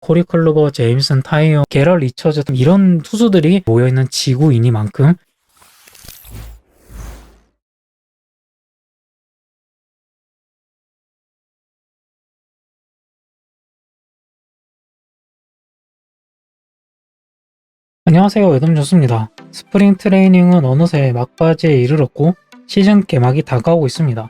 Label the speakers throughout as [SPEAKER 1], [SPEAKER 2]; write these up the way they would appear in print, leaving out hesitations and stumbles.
[SPEAKER 1] 코리 클로버, 제임슨 타이어, 게럴 리처즈 이런 투수들이 모여있는 지구이니만큼 안녕하세요, 외dom조수입니다. 스프링 트레이닝은 어느새 막바지에 이르렀고 시즌 개막이 다가오고 있습니다.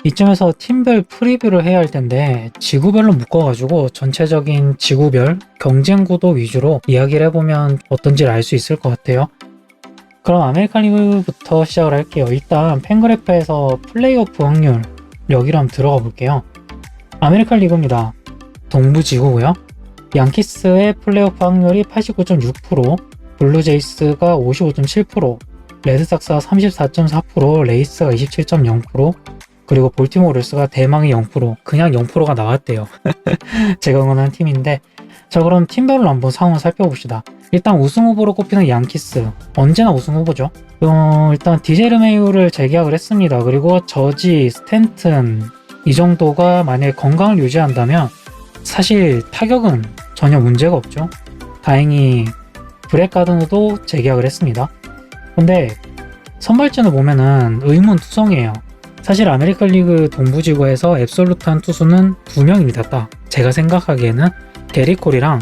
[SPEAKER 1] 이쯤에서 팀별 프리뷰를 해야 할 텐데 지구별로 묶어가지고 전체적인 지구별 경쟁 구도 위주로 이야기를 해보면 어떤지를 알 수 있을 것 같아요. 그럼 아메리칸 리그부터 시작을 할게요. 일단 팬그래프에서 플레이오프 확률 여기로 한번 들어가 볼게요. 아메리칸 리그입니다. 동부지구고요. 양키스의 플레이오프 확률이 89.6%, 블루제이스가 55.7%, 레드삭스가 34.4%, 레이스가 27.0%, 그리고 볼티모어 롤스가 대망의 0%, 그냥 0%가 나왔대요. 제가 응원하는 팀인데, 자, 그럼 팀별로 한번 상황을 살펴봅시다. 일단 우승 후보로 꼽히는 양키스, 언제나 우승 후보죠. 일단 디제 르메이유를 재계약을 했습니다. 그리고 저지, 스탠튼 이 정도가 만약에 건강을 유지한다면 사실 타격은 전혀 문제가 없죠. 다행히 브렉 가드너도 재계약을 했습니다. 근데 선발진을 보면은 의문투성이에요. 사실 아메리칸 리그 동부지구에서 앱솔루트한 투수는 2명입니다. 딱 제가 생각하기에는 게리 콜이랑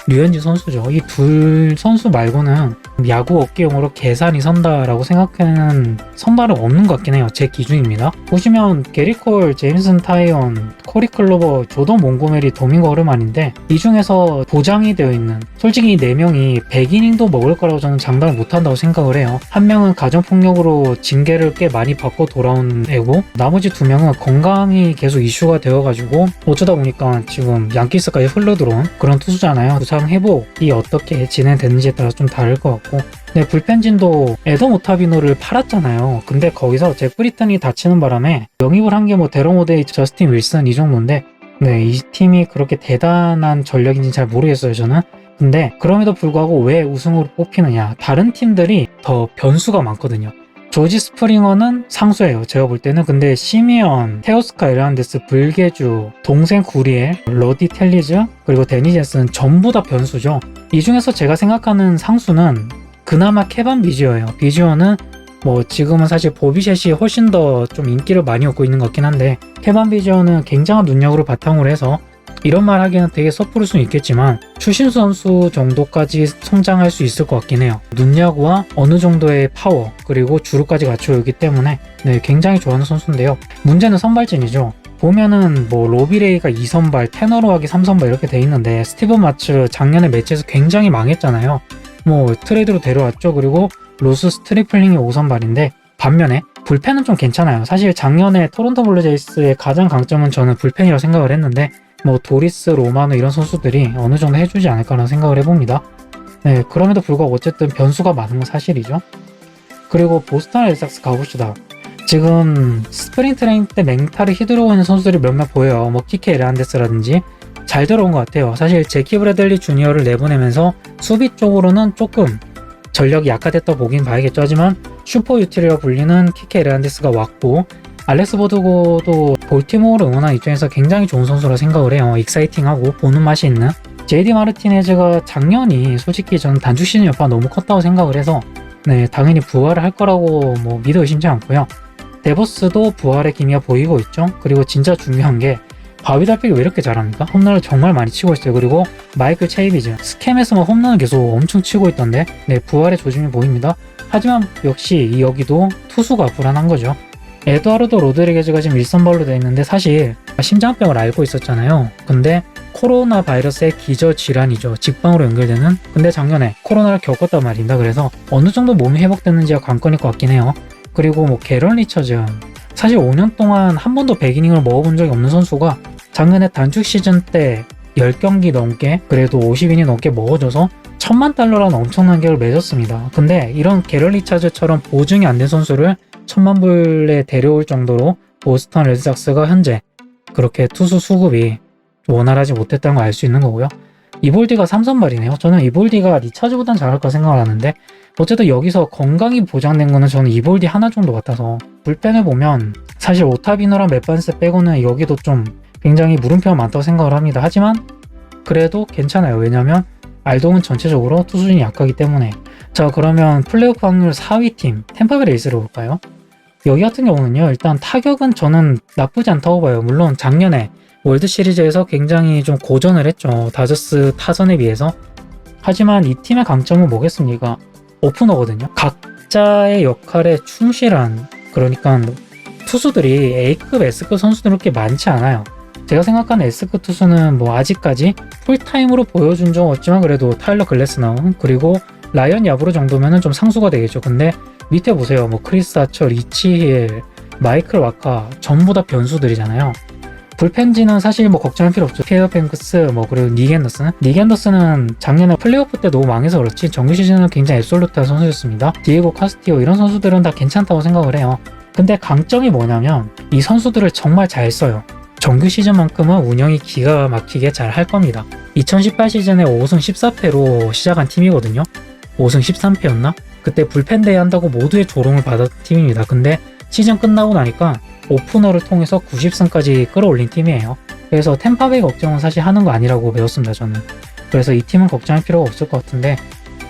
[SPEAKER 1] 류현진 선수죠. 이 둘 선수 말고는 야구 업계용으로 계산이 선다라고 생각하는 선발은 없는 것 같긴 해요. 제 기준입니다. 보시면 게리 콜, 제임슨 타이언, 코리 클로버, 조던 몽고메리, 도밍고 허르만인데 이 중에서 보장이 되어 있는 솔직히 이 4명이 100이닝도 먹을 거라고 저는 장담을 못한다고 생각을 해요. 한 명은 가정폭력으로 징계를 꽤 많이 받고 돌아온 애고 나머지 2명은 건강이 계속 이슈가 되어가지고 어쩌다 보니까 지금 양키스까지 흘러들어온 그런 투수잖아요. 부상 회복이 어떻게 진행되는지에 따라 좀 다를 것 같고 네, 불펜진도 에덤 오타비노를 팔았잖아요. 근데 거기서 잭 브리튼이 다치는 바람에 영입을 한 게 뭐 데런 오데이, 저스틴 윌슨 이 정도인데 네, 이 팀이 그렇게 대단한 전력인지 잘 모르겠어요, 저는. 근데 그럼에도 불구하고 왜 우승으로 뽑히느냐, 다른 팀들이 더 변수가 많거든요. 조지 스프링어는 상수예요, 제가 볼 때는. 근데 시미언, 테오스카 에르난데스, 불게주, 동생 구리엘, 러디 텔리즈, 그리고 데니 젠스는 전부 다 변수죠. 이 중에서 제가 생각하는 상수는 그나마 케반 비지어예요. 비지어는 뭐 지금은 사실 보비셋이 훨씬 더 좀 인기를 많이 얻고 있는 것 같긴 한데 케반 비지어는 굉장한 눈력으로 바탕으로 해서 이런 말 하기는 되게 섣부를 수는 있겠지만 추신수 선수 정도까지 성장할 수 있을 것 같긴 해요. 눈야구와 어느 정도의 파워 그리고 주루까지 갖추어 있기 때문에 네, 굉장히 좋아하는 선수인데요. 문제는 선발진이죠. 보면은 뭐 로비레이가 2선발, 테너로하기 3선발 이렇게 돼 있는데 스티븐 마츠 작년에 매치에서 굉장히 망했잖아요. 뭐 트레이드로 데려왔죠. 그리고 로스 스트리플링이 5선발인데 반면에 불펜은 좀 괜찮아요. 사실 작년에 토론토 블루제이스의 가장 강점은 저는 불펜이라고 생각을 했는데 뭐 도리스, 로마노 이런 선수들이 어느 정도 해주지 않을까라는 생각을 해봅니다. 네, 그럼에도 불구하고 어쨌든 변수가 많은 건 사실이죠. 그리고 보스턴 레드삭스 가봅시다. 지금 스프링 트레이닝 때 맹타를 휘두르고 있는 선수들이 몇몇 보여요. 뭐 키케 에르난데스라든지 잘 들어온 것 같아요. 사실 제키 브래들리 주니어를 내보내면서 수비 쪽으로는 조금 전력이 약화됐다 보긴 봐야겠죠. 하지만 슈퍼 유틸이라고 불리는 키케 에르난데스가 왔고 알렉스 버드고도 볼티모어를 응원하는 입장에서 굉장히 좋은 선수라 생각을 해요. 익사이팅하고 보는 맛이 있는 JD 마르티네즈가 작년이 솔직히 저는 단축 시즌 여파가 너무 컸다고 생각을 해서 네, 당연히 부활을 할 거라고 뭐 믿어 의심치 않고요. 데버스도 부활의 기미가 보이고 있죠. 그리고 진짜 중요한 게 바위 달팽이 왜 이렇게 잘합니까? 홈런을 정말 많이 치고 있어요. 그리고 마이클 체이비즈 스캠에서만 홈런을 계속 엄청 치고 있던데 네, 부활의 조짐이 보입니다. 하지만 역시 여기도 투수가 불안한 거죠. 에드와르도 로드리게즈가 지금 일선발로 되어 있는데 사실 심장병을 앓고 있었잖아요. 근데 코로나 바이러스의 기저질환이죠. 직방으로 연결되는. 근데 작년에 코로나를 겪었단 말입니다. 그래서 어느 정도 몸이 회복됐는지가 관건일 것 같긴 해요. 그리고 뭐 게럴 리처즈 사실 5년 동안 한 번도 100이닝을 먹어본 적이 없는 선수가 작년에 단축 시즌 때 10경기 넘게 그래도 50이닝 넘게 먹어줘서 $10,000,000라는 엄청난 계약을 맺었습니다. 근데 이런 게럴 리처즈처럼 보증이 안 된 선수를 $10,000,000불에 데려올 정도로 보스턴 레드삭스가 현재 그렇게 투수 수급이 원활하지 못했다는 걸 알 수 있는 거고요. 이볼디가 3선발이네요. 저는 이볼디가 리차즈보단 잘할 까 생각을 하는데 어쨌든 여기서 건강이 보장된 거는 저는 이볼디 하나 정도 같아서 불펜을 보면 사실 오타비노랑 맷반스 빼고는 여기도 좀 굉장히 물음표가 많다고 생각을 합니다. 하지만 그래도 괜찮아요. 왜냐면 알동은 전체적으로 투수진이 약하기 때문에. 자, 그러면 플레이오프 확률 4위 팀 템파베이 레이스를 볼까요? 여기 같은 경우는요, 일단 타격은 저는 나쁘지 않다고 봐요. 물론 작년에 월드 시리즈에서 굉장히 좀 고전을 했죠. 다저스 타선에 비해서. 하지만 이 팀의 강점은 뭐겠습니까? 오프너거든요. 각자의 역할에 충실한, 그러니까 투수들이 A급, S급 선수들은 그렇게 많지 않아요. 제가 생각하는 S급 투수는 뭐 아직까지 풀타임으로 보여준 적 없지만 그래도 타일러 글래스나우, 그리고 라이언 야브로 정도면은 좀 상수가 되겠죠. 근데 밑에 보세요. 뭐 크리스 아처, 리치 힐, 마이클 와카 전부 다 변수들이잖아요. 불펜진은 사실 뭐 걱정할 필요 없죠. 케어 뱅크스, 뭐 그리고 닉 앤더슨 작년에 플레이오프 때 너무 망해서 그렇지 정규 시즌은 굉장히 앱솔루트한 선수였습니다. 디에고 카스티오 이런 선수들은 다 괜찮다고 생각을 해요. 근데 강점이 뭐냐면 이 선수들을 정말 잘 써요. 정규 시즌만큼은 운영이 기가 막히게 잘 할 겁니다. 2018 시즌에 5승 14패로 시작한 팀이거든요. 5승 13패였나? 그때 불펜 대회 한다고 모두의 조롱을 받았던 팀입니다. 근데 시즌 끝나고 나니까 오프너를 통해서 90승까지 끌어올린 팀이에요. 그래서 템파베이 걱정은 사실 하는 거 아니라고 배웠습니다, 저는. 그래서 이 팀은 걱정할 필요가 없을 것 같은데,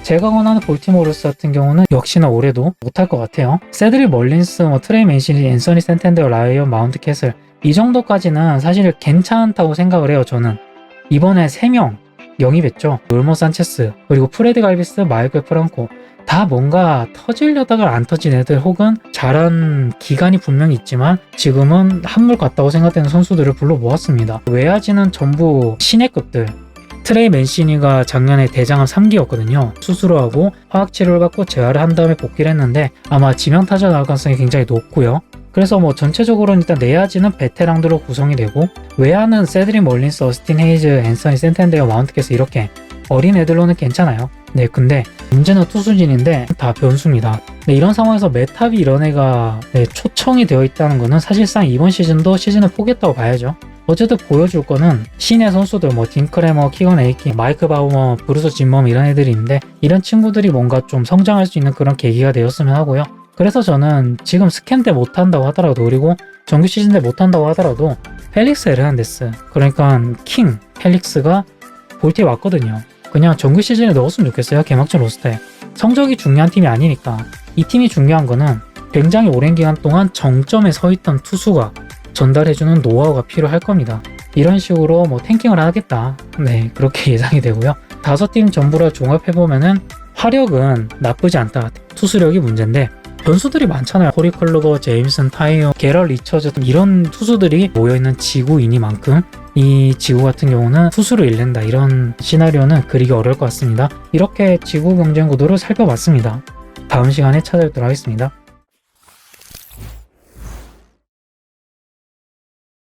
[SPEAKER 1] 제가 원하는 볼티모어 오리올스 같은 경우는 역시나 올해도 못할 것 같아요. 세드릭 멀린스, 트레이 맨시니, 앤서니 센텐데어, 라이언 마운트 캐슬 이 정도까지는 사실 괜찮다고 생각을 해요. 저는 이번에 3명 영입했죠. 놀머 산체스, 그리고 프레드 갈비스, 마이클 프랑코. 다 뭔가 터지려다가 안 터진 애들, 혹은 잘한 기간이 분명히 있지만 지금은 한물 같다고 생각되는 선수들을 불러 모았습니다. 외야진은 전부 신예급들. 트레이 맨시니가 작년에 대장암 3기였거든요. 수술을 하고 화학치료를 받고 재활을 한 다음에 복귀를 했는데 아마 지명타자 나올 가능성이 굉장히 높고요. 그래서 뭐 전체적으로는 일단 내야지는 베테랑들로 구성이 되고, 외야는 세드릭 멀린스, 어스틴 헤이즈, 앤서니 센텐데어, 마운트 캐스 이렇게 어린 애들로는 괜찮아요. 네, 근데 문제는 투수진인데 다 변수입니다. 네, 이런 상황에서 메탑이 이런 애가 초청이 되어 있다는 거는 사실상 이번 시즌도 시즌을 포기했다고 봐야죠. 어쨌든 보여줄 거는 신의 선수들, 뭐 딘크레머, 키건 에이킹, 마이크 바우머, 브루스 진멈 이런 애들이 있는데, 이런 친구들이 뭔가 좀 성장할 수 있는 그런 계기가 되었으면 하고요. 그래서 저는 지금 스캔 때 못한다고 하더라도, 그리고 정규 시즌 때 못한다고 하더라도 펠릭스 에르난데스, 그러니까 킹 펠릭스가 볼티에 왔거든요. 그냥 정규 시즌에 넣었으면 좋겠어요. 개막전 로스터에. 성적이 중요한 팀이 아니니까. 이 팀이 중요한 거는 굉장히 오랜 기간 동안 정점에 서 있던 투수가 전달해주는 노하우가 필요할 겁니다. 이런 식으로 뭐 탱킹을 하겠다. 네, 그렇게 예상이 되고요. 5팀 전부를 종합해보면은 화력은 나쁘지 않다. 투수력이 문제인데 변수들이 많잖아요. 코리 클로버, 제임슨 타이어, 게럴 리처즈 이런 투수들이 모여있는 지구이니만큼 이 지구 같은 경우는 투수를 잃는다, 이런 시나리오는 그리기 어려울 것 같습니다. 이렇게 지구 경쟁 구도를 살펴봤습니다. 다음 시간에 찾아뵙도록 하겠습니다.